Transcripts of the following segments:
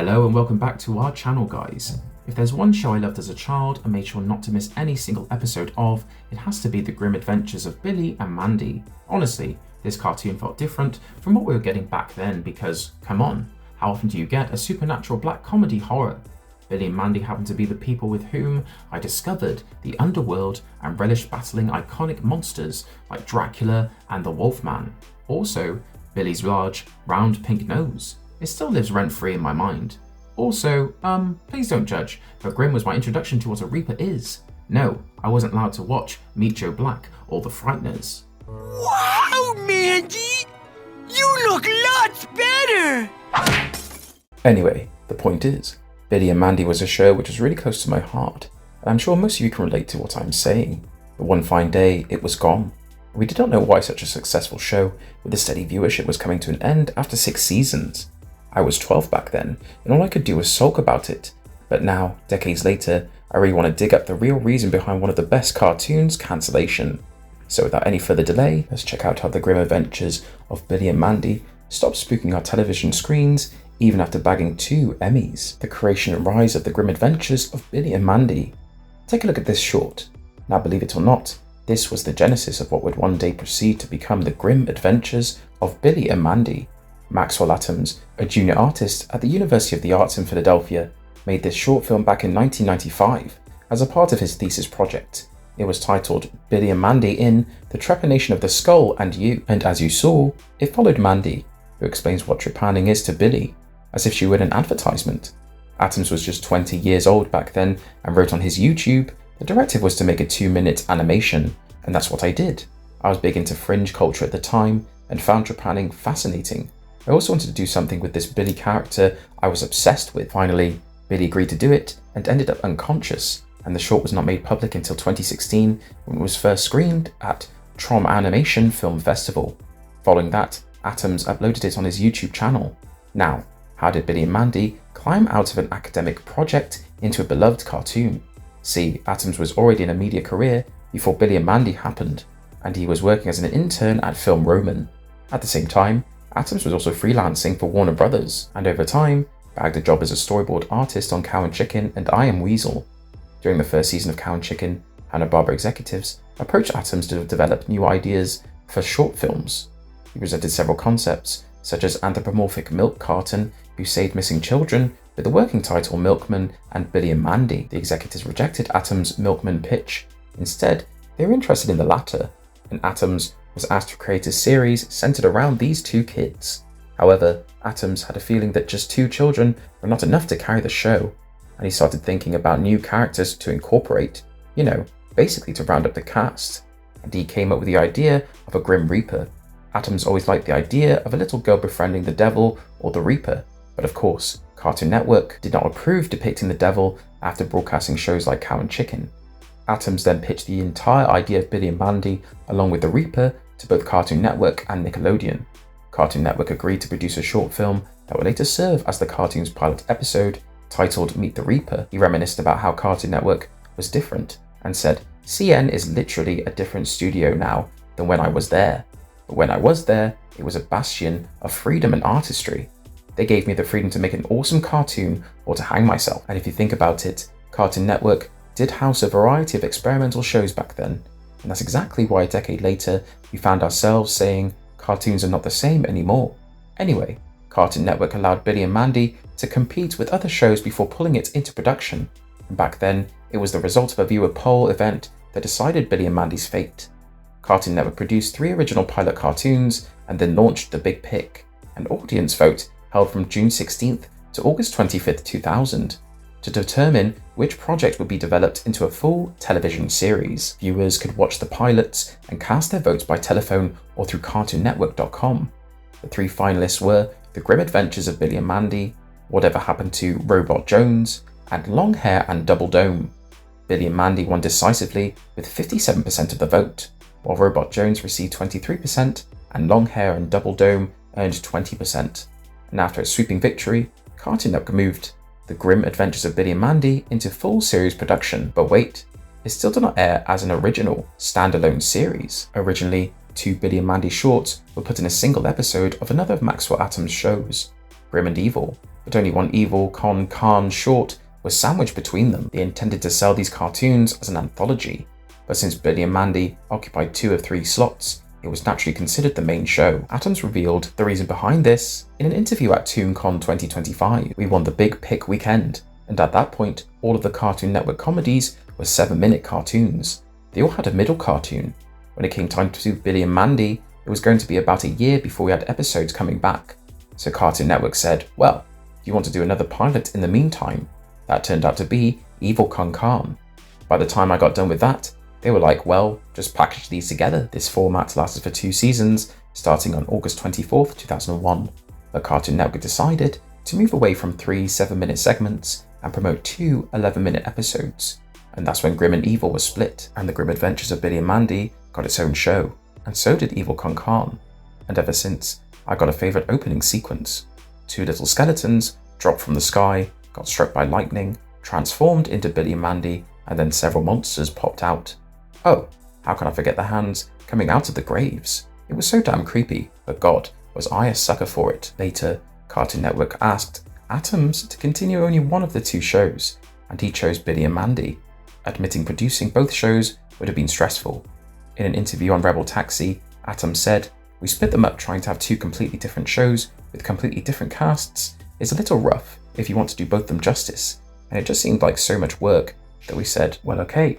Hello and welcome back to our channel, guys. If there's one show I loved as a child and made sure not to miss any single episode of, it has to be the grim adventures of Billy and Mandy. Honestly, this cartoon felt different from what we were getting back then because, come on, how often do you get a supernatural black comedy horror? Billy and Mandy happen to be the people with whom I discovered the underworld and relished battling iconic monsters like Dracula and the Wolfman. Also, Billy's large, round pink nose. It still lives rent-free in my mind. Also, please don't judge, but Grimm was my introduction to what a Reaper is. No, I wasn't allowed to watch Meet Joe Black or the Frighteners. Wow, Mandy! You look lots better! Anyway, the point is, Billy and Mandy was a show which was really close to my heart, and I'm sure most of you can relate to what I'm saying. But one fine day, it was gone. We did not know why such a successful show with a steady viewership was coming to an end after 6 seasons. I was 12 back then, and all I could do was sulk about it. But now, decades later, I really want to dig up the real reason behind one of the best cartoons, Cancellation. So without any further delay, let's check out how the grim adventures of Billy and Mandy stopped spooking our television screens even after bagging 2 Emmys. The creation and rise of the grim adventures of Billy and Mandy. Take a look at this short. Now, believe it or not, this was the genesis of what would one day proceed to become the grim adventures of Billy and Mandy. Maxwell Atoms, a junior artist at the University of the Arts in Philadelphia, made this short film back in 1995 as a part of his thesis project. It was titled Billy and Mandy in The Trepanation of the Skull and You, and as you saw, it followed Mandy, who explains what trepanning is to Billy, as if she were in an advertisement. Atoms was just 20 years old back then and wrote on his YouTube, the directive was to make a 2-minute animation, and that's what I did. I was big into fringe culture at the time and found trepanning fascinating. I also wanted to do something with this Billy character I was obsessed with. Finally, Billy agreed to do it and ended up unconscious, and the short was not made public until 2016 when it was first screened at Trom Animation Film Festival. Following that, Atoms uploaded it on his YouTube channel. Now, how did Billy and Mandy climb out of an academic project into a beloved cartoon? See, Atoms was already in a media career before Billy and Mandy happened, and he was working as an intern at Film Roman. At the same time, Atoms was also freelancing for Warner Brothers, and over time, bagged a job as a storyboard artist on Cow and Chicken and I Am Weasel. During the first season of Cow and Chicken, Hanna-Barbera executives approached Atoms to develop new ideas for short films. He presented several concepts, such as anthropomorphic milk carton who saved missing children, with the working title Milkman and Billy and Mandy. The executives rejected Atoms' Milkman pitch. Instead, they were interested in the latter, and Atoms was asked to create a series centered around these 2 kids. However, Atoms had a feeling that just 2 children were not enough to carry the show, and he started thinking about new characters to incorporate, basically to round up the cast, and he came up with the idea of a Grim Reaper. Atoms always liked the idea of a little girl befriending the devil or the Reaper, but of course, Cartoon Network did not approve depicting the devil after broadcasting shows like Cow and Chicken. Atoms then pitched the entire idea of Billy and Mandy, along with the Reaper, to both Cartoon Network and Nickelodeon. Cartoon Network agreed to produce a short film that would later serve as the cartoon's pilot episode, titled Meet the Reaper. He reminisced about how Cartoon Network was different, and said, CN is literally a different studio now than when I was there. But when I was there, it was a bastion of freedom and artistry. They gave me the freedom to make an awesome cartoon or to hang myself. And if you think about it, Cartoon Network did house a variety of experimental shows back then, and that's exactly why a decade later we found ourselves saying cartoons are not the same anymore. Anyway, Cartoon Network allowed Billy and Mandy to compete with other shows before pulling it into production, and back then it was the result of a viewer poll event that decided Billy and Mandy's fate. Cartoon Network produced 3 original pilot cartoons and then launched the Big Pick, an audience vote held from June 16th to August 25th, 2000. To determine which project would be developed into a full television series. Viewers could watch the pilots and cast their votes by telephone or through CartoonNetwork.com. The 3 finalists were The Grim Adventures of Billy and Mandy, Whatever Happened to Robot Jones, and Long Hair and Double Dome. Billy and Mandy won decisively with 57% of the vote, while Robot Jones received 23% and Long Hair and Double Dome earned 20%. And after a sweeping victory, Cartoon Network moved The Grim Adventures of Billy and Mandy into full series production. But wait, it still did not air as an original, standalone series. Originally, 2 Billy and Mandy shorts were put in a single episode of another of Maxwell Atoms' shows, Grim and Evil, but only one evil con short was sandwiched between them. They intended to sell these cartoons as an anthology, but since Billy and Mandy occupied 2 of 3 slots, it was naturally considered the main show. Atoms revealed the reason behind this in an interview at ToonCon 2025. We won the Big Pick weekend, and at that point, all of the Cartoon Network comedies were 7-minute cartoons. They all had a middle cartoon. When it came time to do Billy and Mandy, it was going to be about a year before we had episodes coming back. So Cartoon Network said, well, if you want to do another pilot in the meantime, that turned out to be Evil Khan. By the time I got done with that, they were like, well, just package these together. This format lasted for 2 seasons, starting on August 24th, 2001. But Cartoon Network decided to move away from 3 7-minute segments and promote 2 11-minute episodes. And that's when Grim and Evil was split, and The Grim Adventures of Billy and Mandy got its own show, and so did Evil Khan. And ever since, I got a favourite opening sequence. 2 little skeletons dropped from the sky, got struck by lightning, transformed into Billy and Mandy, and then several monsters popped out. Oh, how can I forget the hands coming out of the graves? It was so damn creepy, but God, was I a sucker for it. Later, Cartoon Network asked Atoms to continue only one of the 2 shows, and he chose Billy and Mandy, admitting producing both shows would have been stressful. In an interview on Rebel Taxi, Atoms said, "We split them up trying to have 2 completely different shows with completely different casts is a little rough if you want to do both them justice, and it just seemed like so much work that we said, well, okay,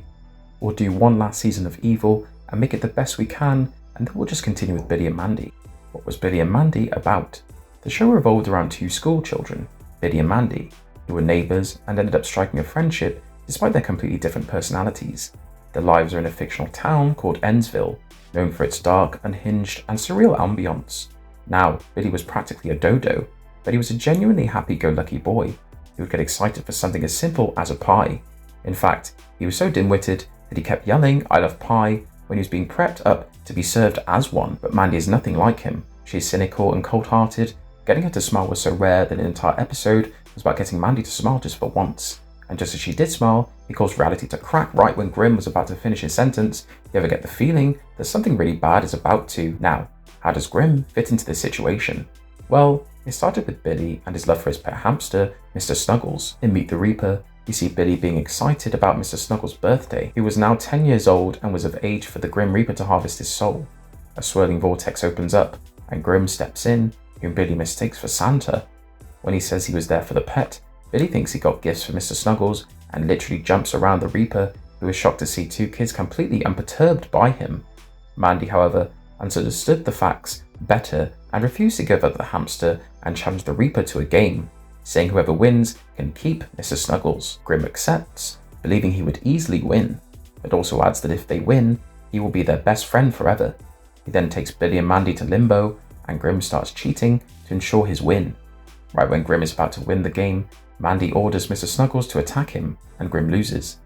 we'll do one last season of Evil and make it the best we can, and then we'll just continue with Billy and Mandy." What was Billy and Mandy about? The show revolved around 2 school children, Billy and Mandy, who were neighbours and ended up striking a friendship despite their completely different personalities. Their lives are in a fictional town called Ennsville, known for its dark, unhinged, and surreal ambience. Now, Billy was practically a dodo, but he was a genuinely happy-go-lucky boy who would get excited for something as simple as a pie. In fact, he was so dim-witted that he kept yelling, "I love pie," when he was being prepped up to be served as one. But Mandy is nothing like him. She is cynical and cold-hearted. Getting her to smile was so rare that an entire episode was about getting Mandy to smile just for once. And just as she did smile, he caused reality to crack right when Grim was about to finish his sentence. You ever get the feeling that something really bad is about to? Now, how does Grim fit into this situation? Well, it started with Billy and his love for his pet hamster, Mr. Snuggles. In Meet the Reaper, you see Billy being excited about Mr. Snuggles' birthday. He was now 10 years old and was of age for the Grim Reaper to harvest his soul. A swirling vortex opens up, and Grim steps in, whom Billy mistakes for Santa. When he says he was there for the pet, Billy thinks he got gifts for Mr. Snuggles and literally jumps around the Reaper, who is shocked to see 2 kids completely unperturbed by him. Mandy, however, understood the facts better and refused to give up the hamster and challenged the Reaper to a game, saying whoever wins can keep Mr. Snuggles. Grim accepts, believing he would easily win, but also adds that if they win, he will be their best friend forever. He then takes Billy and Mandy to Limbo, and Grim starts cheating to ensure his win. Right when Grim is about to win the game, Mandy orders Mr. Snuggles to attack him, and Grim loses.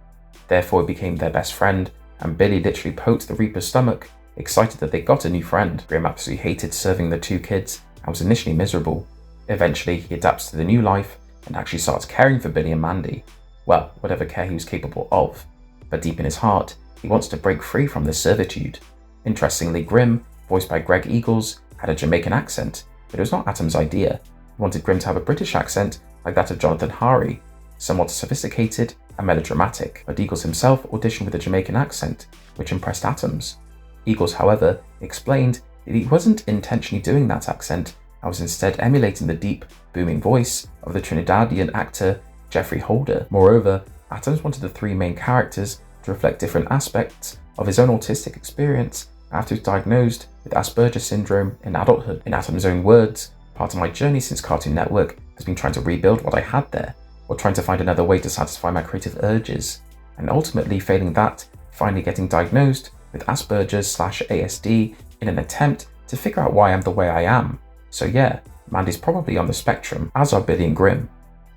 Therefore he became their best friend, and Billy literally poked the Reaper's stomach, excited that they got a new friend. Grim absolutely hated serving the 2 kids, and was initially miserable. Eventually he adapts to the new life, and actually starts caring for Billy and Mandy. Well, whatever care he was capable of. But deep in his heart, he wants to break free from this servitude. Interestingly, Grim, voiced by Greg Eagles, had a Jamaican accent, but it was not Atom's idea. He wanted Grim to have a British accent like that of Jonathan Harry, somewhat sophisticated and melodramatic, but Eagles himself auditioned with a Jamaican accent, which impressed Atoms. Eagles, however, explained that he wasn't intentionally doing that accent and was instead emulating the deep, booming voice of the Trinidadian actor Jeffrey Holder. Moreover, Atoms wanted the 3 main characters to reflect different aspects of his own autistic experience after he was diagnosed with Asperger's syndrome in adulthood. In Atoms' own words, "Part of my journey since Cartoon Network has been trying to rebuild what I had there, or trying to find another way to satisfy my creative urges, and ultimately failing that, finally getting diagnosed with Asperger's/ASD in an attempt to figure out why I'm the way I am. So yeah, Mandy's probably on the spectrum, as are Billy and Grim.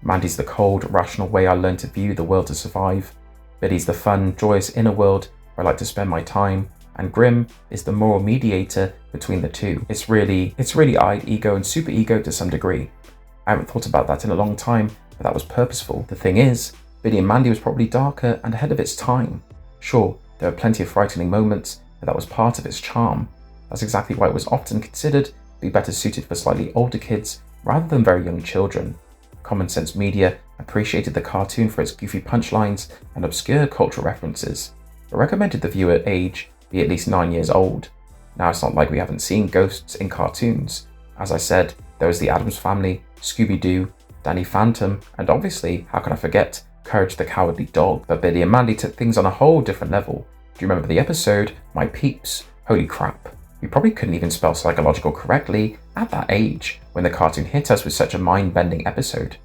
Mandy's the cold, rational way I learned to view the world to survive. Billy's the fun, joyous inner world where I like to spend my time, and Grim is the moral mediator between the 2. It's really I, ego and super ego to some degree. I haven't thought about that in a long time, but that was purposeful. The thing is, Billy and Mandy was probably darker and ahead of its time. Sure, there were plenty of frightening moments, but that was part of its charm. That's exactly why it was often considered to be better suited for slightly older kids rather than very young children. Common Sense Media appreciated the cartoon for its goofy punchlines and obscure cultural references, but recommended the viewer age be at least 9 years old. Now it's not like we haven't seen ghosts in cartoons. As I said, there was the Addams Family, Scooby-Doo, Danny Phantom, and obviously, how can I forget, Courage the Cowardly Dog. But Billy and Mandy took things on a whole different level. Do you remember the episode, My Peeps? Holy crap. We probably couldn't even spell psychological correctly at that age when the cartoon hit us with such a mind-bending episode.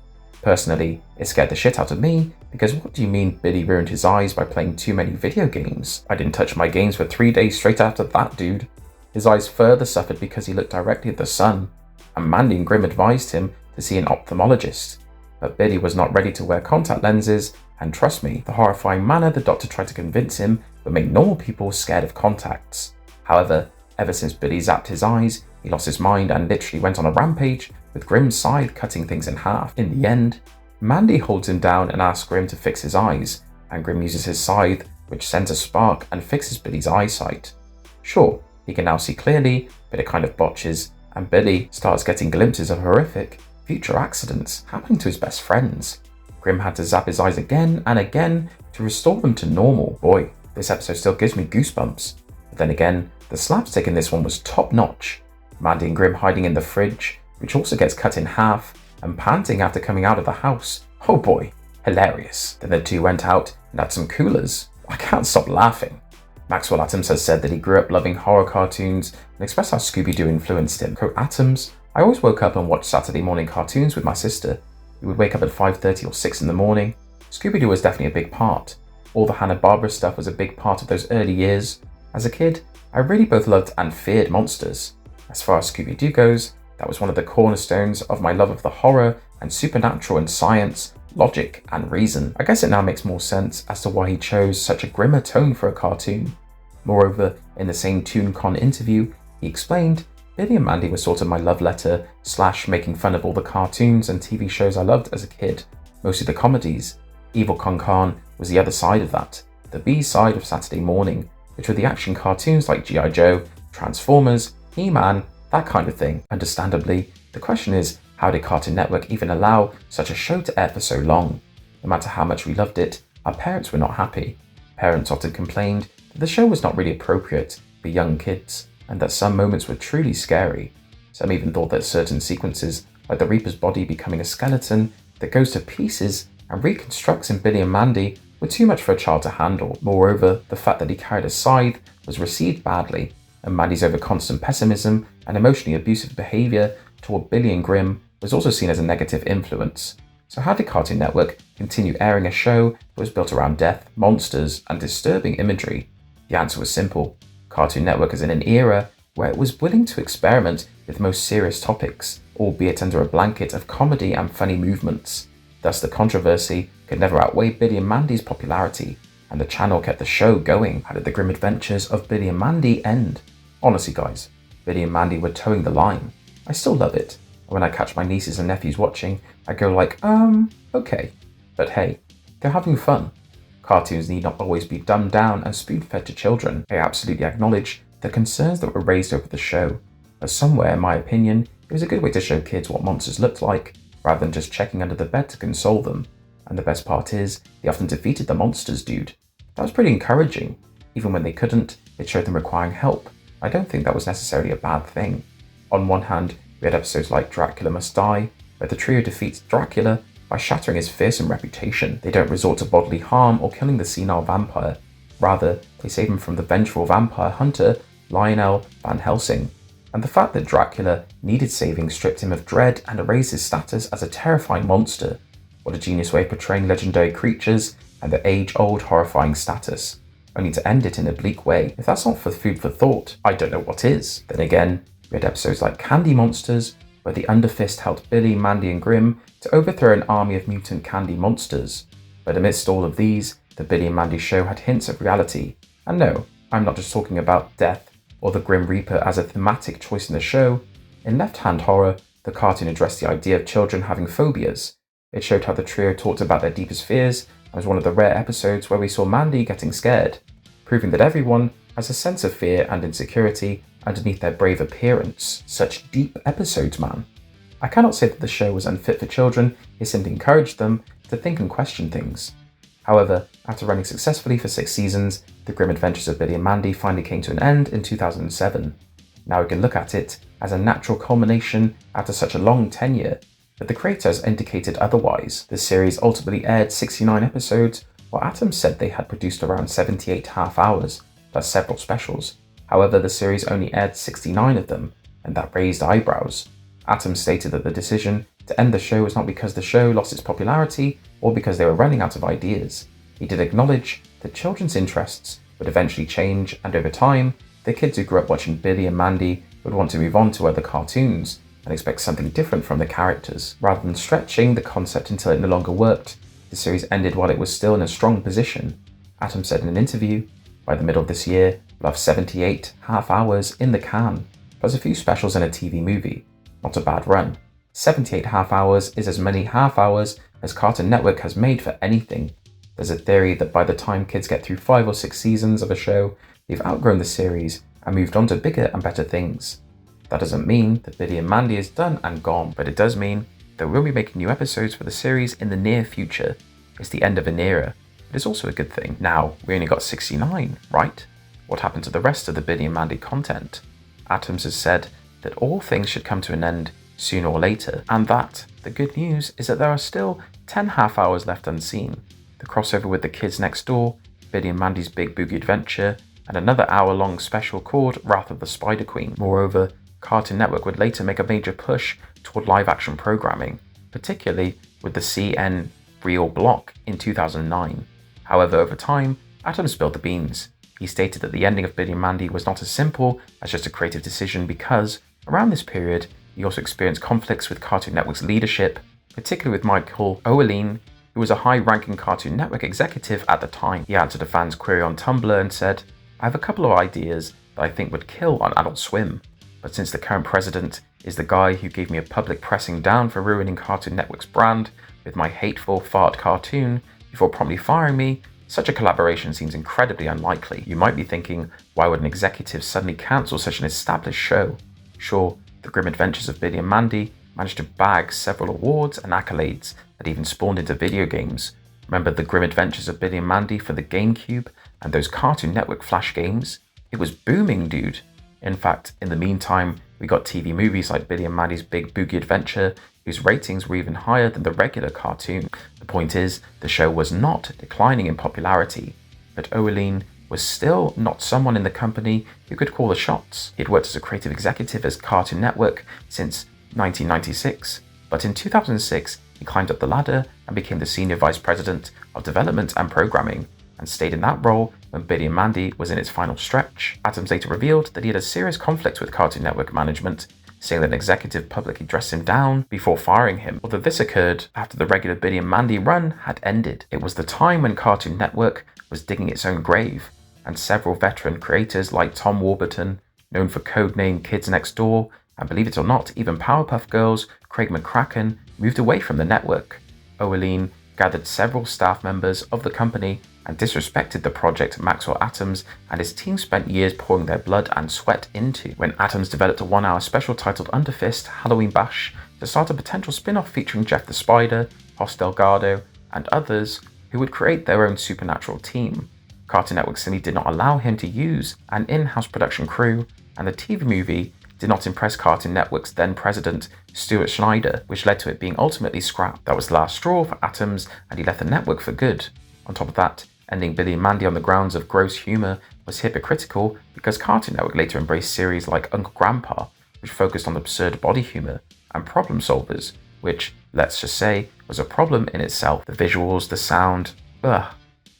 Personally, it scared the shit out of me, because what do you mean Billy ruined his eyes by playing too many video games? I didn't touch my games for 3 days straight after that, dude. His eyes further suffered because he looked directly at the sun, and Mandy and Grim advised him to see an ophthalmologist. But Billy was not ready to wear contact lenses, and trust me, the horrifying manner the doctor tried to convince him would make normal people scared of contacts. However, ever since Billy zapped his eyes, he lost his mind and literally went on a rampage, with Grim's scythe cutting things in half. In the end, Mandy holds him down and asks Grim to fix his eyes, and Grim uses his scythe, which sends a spark and fixes Billy's eyesight. Sure, he can now see clearly, but it kind of botches, and Billy starts getting glimpses of horrific future accidents happening to his best friends. Grim had to zap his eyes again and again to restore them to normal. Boy, this episode still gives me goosebumps. But then again, the slapstick in this one was top notch. Mandy and Grim hiding in the fridge, which also gets cut in half, and panting after coming out of the house. Oh boy, hilarious. Then the two went out and had some coolers. I can't stop laughing. Maxwell Atoms has said that he grew up loving horror cartoons and expressed how Scooby-Doo influenced him. Quote Atoms, I always woke up and watched Saturday morning cartoons with my sister. We would wake up at 5:30 or 6 in the morning. Scooby-Doo was definitely a big part. All the Hanna-Barbera stuff was a big part of those early years. As a kid, I really both loved and feared monsters. As far as Scooby-Doo goes, that was one of the cornerstones of my love of the horror and supernatural and science, logic and reason. I guess it now makes more sense as to why he chose such a grimmer tone for a cartoon. Moreover, in the same ToonCon interview, he explained, Billy and Mandy were sort of my love letter / making fun of all the cartoons and TV shows I loved as a kid, mostly the comedies. Evil Con Carne was the other side of that, the B side of Saturday morning, which were the action cartoons like G.I. Joe, Transformers, He-Man, that kind of thing. Understandably, the question is, how did Cartoon Network even allow such a show to air for so long? No matter how much we loved it, our parents were not happy. Parents often complained that the show was not really appropriate for young kids, and that some moments were truly scary. Some even thought that certain sequences, like the Reaper's body becoming a skeleton that goes to pieces and reconstructs in Billy and Mandy, were too much for a child to handle. Moreover, the fact that he carried a scythe was received badly, and Mandy's over constant pessimism and emotionally abusive behaviour toward Billy and Grim was also seen as a negative influence. So how did Cartoon Network continue airing a show that was built around death, monsters, and disturbing imagery? The answer was simple. Cartoon Network is in an era where it was willing to experiment with most serious topics, albeit under a blanket of comedy and funny movements. Thus the controversy could never outweigh Billy and Mandy's popularity, and the channel kept the show going. How did the grim adventures of Billy and Mandy end? Honestly guys, Billy and Mandy were towing the line. I still love it. When I catch my nieces and nephews watching, I go like, okay. But hey, they're having fun. Cartoons need not always be dumbed down and spoon-fed to children. I absolutely acknowledge the concerns that were raised over the show, but somewhere, in my opinion, it was a good way to show kids what monsters looked like, rather than just checking under the bed to console them. And the best part is, they often defeated the monsters, dude. That was pretty encouraging. Even when they couldn't, it showed them requiring help. I don't think that was necessarily a bad thing. On one hand, we had episodes like Dracula Must Die, where the trio defeats Dracula by shattering his fearsome reputation. They don't resort to bodily harm or killing the senile vampire. Rather, they save him from the vengeful vampire hunter, Lionel Van Helsing. And the fact that Dracula needed saving stripped him of dread and erased his status as a terrifying monster. What a genius way of portraying legendary creatures and their age-old horrifying status, only to end it in a bleak way. If that's not for food for thought, I don't know what is. Then again, we had episodes like Candy Monsters, where the Underfist helped Billy, Mandy and Grim to overthrow an army of mutant candy monsters. But amidst all of these, the Billy and Mandy show had hints of reality. And no, I'm not just talking about death or the Grim Reaper as a thematic choice in the show. In Left Hand Horror, the cartoon addressed the idea of children having phobias. It showed how the trio talked about their deepest fears, and was one of the rare episodes where we saw Mandy getting scared, proving that everyone has a sense of fear and insecurity underneath their brave appearance. Such deep episodes, man. I cannot say that the show was unfit for children, it simply encouraged them to think and question things. However, after running successfully for 6 seasons, The Grim Adventures of Billy and Mandy finally came to an end in 2007. Now we can look at it as a natural culmination after such a long tenure, but the creator has indicated otherwise. The series ultimately aired 69 episodes, while Atoms said they had produced around 78 half hours, plus several specials. However, the series only aired 69 of them, and that raised eyebrows. Atoms stated that the decision to end the show was not because the show lost its popularity or because they were running out of ideas. He did acknowledge that children's interests would eventually change, and over time, the kids who grew up watching Billy and Mandy would want to move on to other cartoons and expect something different from the characters. Rather than stretching the concept until it no longer worked, the series ended while it was still in a strong position. Atoms said in an interview, "By the middle of this year, we'll have 78 half hours in the can, plus a few specials and a TV movie. Not a bad run. 78 half hours is as many half hours as Cartoon Network has made for anything. There's a theory that by the time kids get through 5 or 6 seasons of a show, they've outgrown the series and moved on to bigger and better things. That doesn't mean that Billy and Mandy is done and gone, but it does mean that we'll be making new episodes for the series in the near future. It's the end of an era. It is also a good thing. Now, we only got 69, right? What happened to the rest of the Billy and Mandy content? Atoms has said that all things should come to an end sooner or later, and that the good news is that there are still 10 half hours left unseen. The crossover with the kids next door, Billy and Mandy's Big Boogie Adventure, and another hour-long special called Wrath of the Spider Queen. Moreover, Cartoon Network would later make a major push toward live-action programming, particularly with the CN Real block in 2009. However, over time, Atoms spilled the beans. He stated that the ending of Billy and Mandy was not as simple as just a creative decision because, around this period, he also experienced conflicts with Cartoon Network's leadership, particularly with Michael Owerlein, who was a high-ranking Cartoon Network executive at the time. He answered a fan's query on Tumblr and said, "I have a couple of ideas that I think would kill on Adult Swim, but since the current president is the guy who gave me a public pressing down for ruining Cartoon Network's brand with my hateful fart cartoon before promptly firing me, such a collaboration seems incredibly unlikely." You might be thinking, why would an executive suddenly cancel such an established show? Sure, The Grim Adventures of Billy and Mandy managed to bag several awards and accolades that even spawned into video games. Remember The Grim Adventures of Billy and Mandy for the GameCube and those Cartoon Network Flash games? It was booming, dude. In fact, in the meantime, we got TV movies like Billy and Mandy's Big Boogie Adventure, whose ratings were even higher than the regular cartoon. The point is, the show was not declining in popularity, but Owerlein was still not someone in the company who could call the shots. He had worked as a creative executive at Cartoon Network since 1996, but in 2006 he climbed up the ladder and became the Senior Vice President of Development and Programming, and stayed in that role when Billy and Mandy was in its final stretch. Atoms later revealed that he had a serious conflict with Cartoon Network management, saying that an executive publicly dressed him down before firing him, although this occurred after the regular Billy and Mandy run had ended. It was the time when Cartoon Network was digging its own grave, and several veteran creators like Tom Warburton, known for codename Kids Next Door, and believe it or not, even Powerpuff Girls' Craig McCracken, moved away from the network. Owerlein gathered several staff members of the company and disrespected the project Maxwell Atoms and his team spent years pouring their blood and sweat into. When Atoms developed a 1-hour special titled Underfist Halloween Bash to start a potential spin-off featuring Jeff the Spider, Hoss Delgado, and others who would create their own supernatural team, Cartoon Network simply did not allow him to use an in-house production crew, and the TV movie did not impress Cartoon Network's then president, Stuart Schneider, which led to it being ultimately scrapped. That was the last straw for Atoms, and he left the network for good. On top of that, ending Billy and Mandy on the grounds of gross humour was hypocritical because Cartoon Network later embraced series like Uncle Grandpa, which focused on absurd body humour, and Problem Solvers, which, let's just say, was a problem in itself. The visuals, the sound,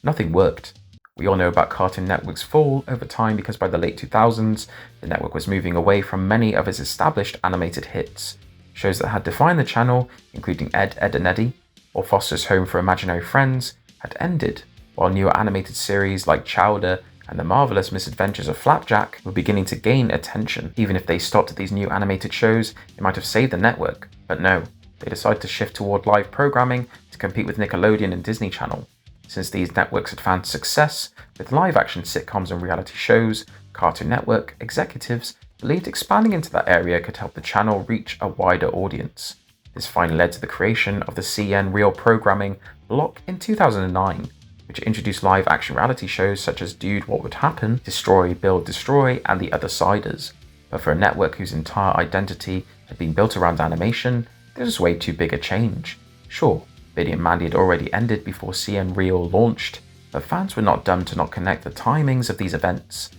nothing worked. We all know about Cartoon Network's fall over time because by the late 2000s, the network was moving away from many of its established animated hits. Shows that had defined the channel, including Ed, Edd and Eddy, or Foster's Home for Imaginary Friends, had ended, while newer animated series like Chowder and The Marvelous Misadventures of Flapjack were beginning to gain attention. Even if they stopped at these new animated shows, it might have saved the network, but no, they decided to shift toward live programming to compete with Nickelodeon and Disney Channel. Since these networks had found success with live-action sitcoms and reality shows, Cartoon Network executives believed expanding into that area could help the channel reach a wider audience. This finally led to the creation of the CN Real programming block in 2009, which introduced live-action reality shows such as Dude, What Would Happen?, Destroy, Build, Destroy, and The Other Siders. But for a network whose entire identity had been built around animation, this was way too big a change. Sure, Billy and Mandy had already ended before CN Real launched, but fans were not dumb to not connect the timings of these events.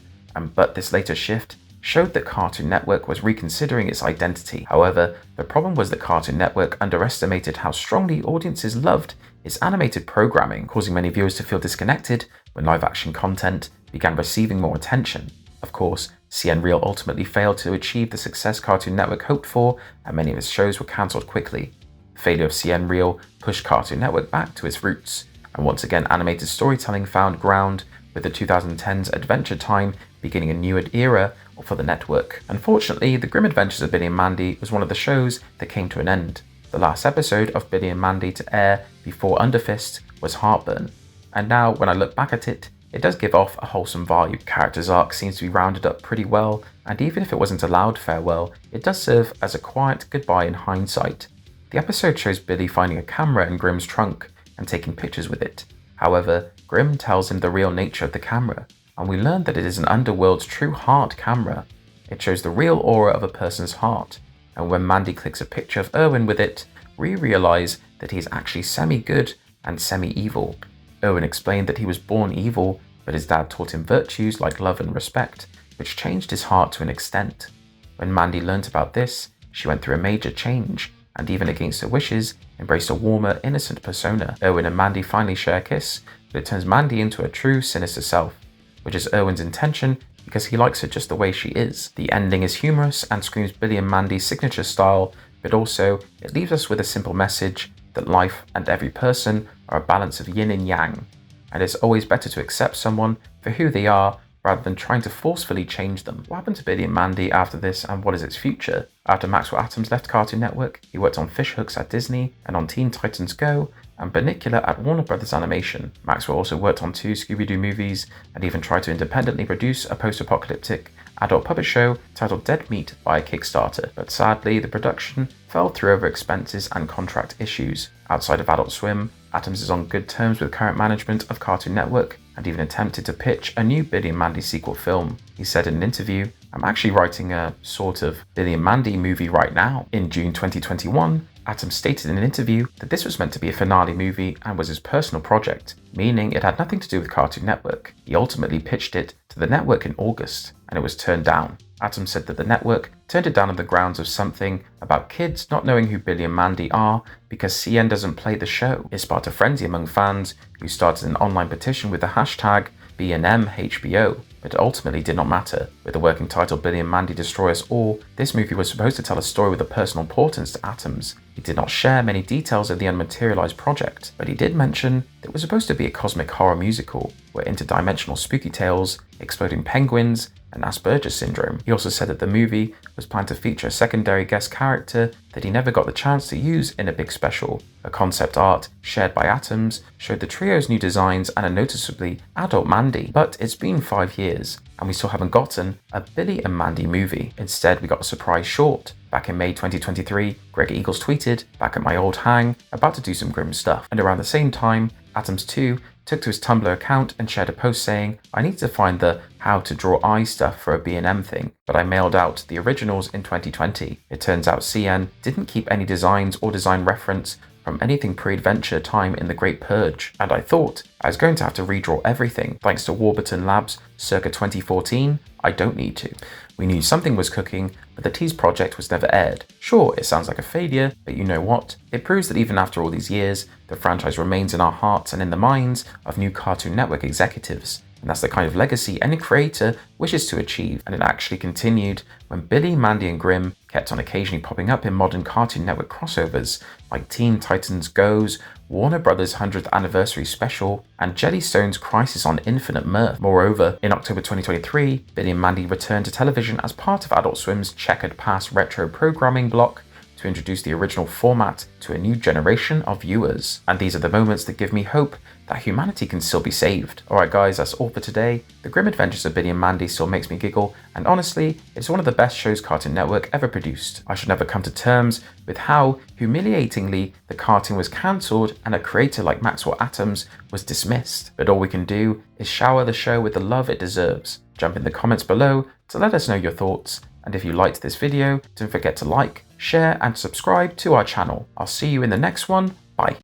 But this later shift showed that Cartoon Network was reconsidering its identity. However, the problem was that Cartoon Network underestimated how strongly audiences loved its animated programming, causing many viewers to feel disconnected when live-action content began receiving more attention. Of course, CN Real ultimately failed to achieve the success Cartoon Network hoped for, and many of its shows were cancelled quickly. The failure of CN Real pushed Cartoon Network back to its roots, and once again animated storytelling found ground, with the 2010s Adventure Time beginning a new era for the network. Unfortunately, The Grim Adventures of Billy and Mandy was one of the shows that came to an end. The last episode of Billy and Mandy to air before Underfist was Heartburn, and now when I look back at it, it does give off a wholesome vibe. The character's arc seems to be rounded up pretty well, and even if it wasn't a loud farewell, it does serve as a quiet goodbye in hindsight. The episode shows Billy finding a camera in Grimm's trunk and taking pictures with it. However, Grimm tells him the real nature of the camera, and we learn that it is an underworld's true heart camera. It shows the real aura of a person's heart, and when Mandy clicks a picture of Erwin with it, we realize that he is actually semi-good and semi-evil. Erwin explained that he was born evil, but his dad taught him virtues like love and respect, which changed his heart to an extent. When Mandy learnt about this, she went through a major change, and even against her wishes, embraced a warmer, innocent persona. Erwin and Mandy finally share a kiss, but it turns Mandy into a true, sinister self, which is Erwin's intention because he likes her just the way she is. The ending is humorous and screams Billy and Mandy's signature style, but also it leaves us with a simple message that life and every person are a balance of yin and yang, and it's always better to accept someone for who they are rather than trying to forcefully change them. What happened to Billy and Mandy after this, and what is its future? After Maxwell Atoms left Cartoon Network, he worked on Fish Hooks at Disney and on Teen Titans Go and Bunnicula at Warner Brothers Animation. Maxwell also worked on 2 Scooby-Doo movies and even tried to independently produce a post-apocalyptic adult puppet show titled Dead Meat by Kickstarter, but sadly the production fell through over expenses and contract issues. Outside of Adult Swim, Atoms is on good terms with current management of Cartoon Network and even attempted to pitch a new Billy and Mandy sequel film. He said in an interview, "I'm actually writing a sort of Billy and Mandy movie right now." In June 2021, Atoms stated in an interview that this was meant to be a finale movie and was his personal project, meaning it had nothing to do with Cartoon Network. He ultimately pitched it to the network in August, and it was turned down. Atoms said that the network turned it down on the grounds of something about kids not knowing who Billy and Mandy are because CN doesn't play the show. It sparked a frenzy among fans who started an online petition with the hashtag BNMHBO, but it ultimately did not matter. With the working title Billy and Mandy Destroy Us All, this movie was supposed to tell a story with a personal importance to Atoms. He did not share many details of the unmaterialized project, but he did mention that it was supposed to be a cosmic horror musical, where interdimensional spooky tales, exploding penguins, and Asperger's syndrome. He also said that the movie was planned to feature a secondary guest character that he never got the chance to use in a big special. A concept art shared by Atoms showed the trio's new designs and a noticeably adult Mandy, but it's been 5 years and we still haven't gotten a Billy and Mandy movie. Instead, we got a surprise short. Back in May 2023, Greg Eagles tweeted, "Back at my old hang, about to do some grim stuff." And around the same time, Atoms 2 took to his Tumblr account and shared a post saying, "I need to find the how to draw eye stuff for a B&M thing, but I mailed out the originals in 2020. It turns out CN didn't keep any designs or design reference from anything pre-adventure time in the Great Purge, and I thought I was going to have to redraw everything. Thanks to Warburton Labs circa 2014, I don't need to." We knew something was cooking, but the tease project was never aired. Sure, it sounds like a failure, but you know what? It proves that even after all these years, the franchise remains in our hearts and in the minds of new Cartoon Network executives. And that's the kind of legacy any creator wishes to achieve, and it actually continued when Billy, Mandy and Grimm kept on occasionally popping up in modern Cartoon Network crossovers like Teen Titans Go's Warner Brothers 100th Anniversary Special and Jellystone's Crisis on Infinite Mirth. Moreover, in October 2023, Billy and Mandy returned to television as part of Adult Swim's Checkered Past retro programming block to to introduce the original format to a new generation of viewers. And these are the moments that give me hope that humanity can still be saved. Alright guys, that's all for today. The grim adventures of Billy and Mandy still makes me giggle, and honestly, it's one of the best shows Cartoon Network ever produced. I should never come to terms with how humiliatingly the cartoon was cancelled and a creator like Maxwell Atoms was dismissed. But all we can do is shower the show with the love it deserves. Jump in the comments below to let us know your thoughts, and if you liked this video, don't forget to like, share and subscribe to our channel. I'll see you in the next one.